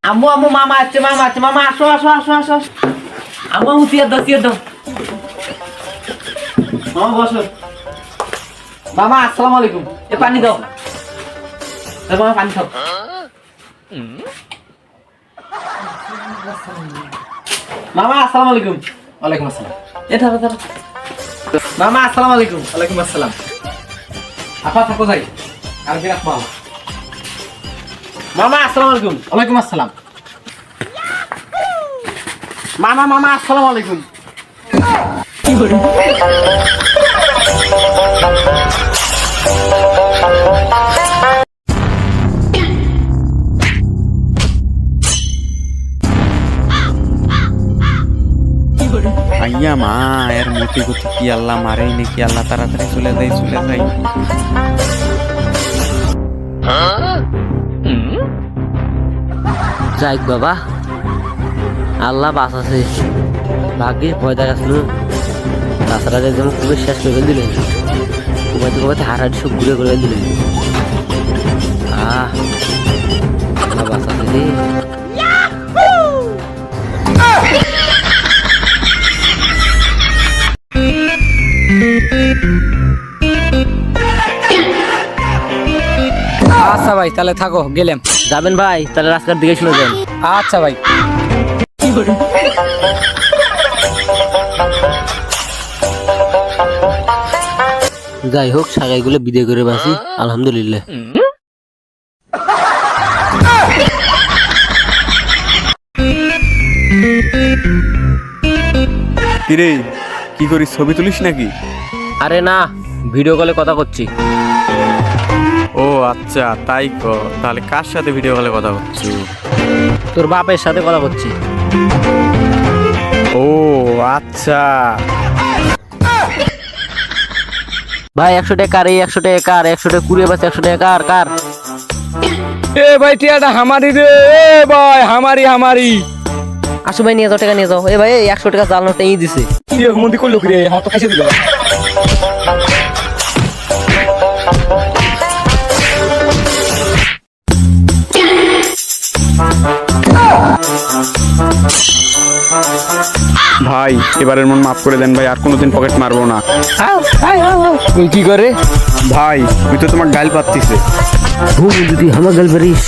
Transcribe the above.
আম্মু আম্মু মামা আসছে মামা আসো আসো আসো আসো আম্মু আম্মু চেয়ার দাও মামা বসো মামা আসসালামু আলাইকুম এ পানি দাও মামা পানি খাও মামা আসসালামু আলাইকুম ওয়ালাইকুম আসসালাম। এ ধরো মামা আসসালামু আলাইকুম ওয়ালাইকুম আসসালাম। আপা থাকো যাই আর বিরাট মামা আসসালামু আলাইকুম ওয়ালাইকুম আসসালাম। মামা আসসালামু আলাইকুম কি বলি আইয়া মা এর মতি গতি কি আল্লাহ মারে নাকি আল্লাহ তাড়াতাড়ি চলে যাই যাই বাবা আল্লাহ বাঁচাছে ভাগ্যে ভয় দেখাছিল তাছাড়া যেমন খুবই শেষ করে দিলেন কমাইতে হাড়াহাড়ি সব ঘুরে করে দিলেন আল্লাহ বাঁচাছে রে আচ্ছা ভাই তাহলে থাকো গেলাম। যাবেন ভাই তাহলে রাস্তার দিকে শুনে যান। আচ্ছা ভাই। যাই হোক সাগাইগুলো বিদায় করে বাসি আলহামদুলিল্লাহ। কিরে কি করিস ছবি তুলিস নাকি? আরে না ভিডিও কলে কথা করছি। ও আচ্ছা তাই তাহলে কার সাথে ভিডিও কলে কথা বলছো? তোর বাপের সাথে কথা করছি। ও আচ্ছা ভাই 100 টাকা কার, 100 টাকা কার, 100 টাকা কুড়িয়ে বাস, 100 টাকা কার কার। এ ভাই টিয়াটা হামারি রে, এ ভাই হামারি। আসো ভাই নিয়ে যাও, টাকা নিয়ে যাও। এ ভাই 100 টাকা জাল নোটটা ই দিছে। কি মন্দি করলো কি রে, আমার তো খাইছে দিল। ভাই এবারের মন মাফ করে দেন ভাই, আর কোনোদিন পকেট মারবো না তুই কি করে ভাই? তুই তো তোমার গাল পাচ্ছিস। তুই আমার গাল পারিস।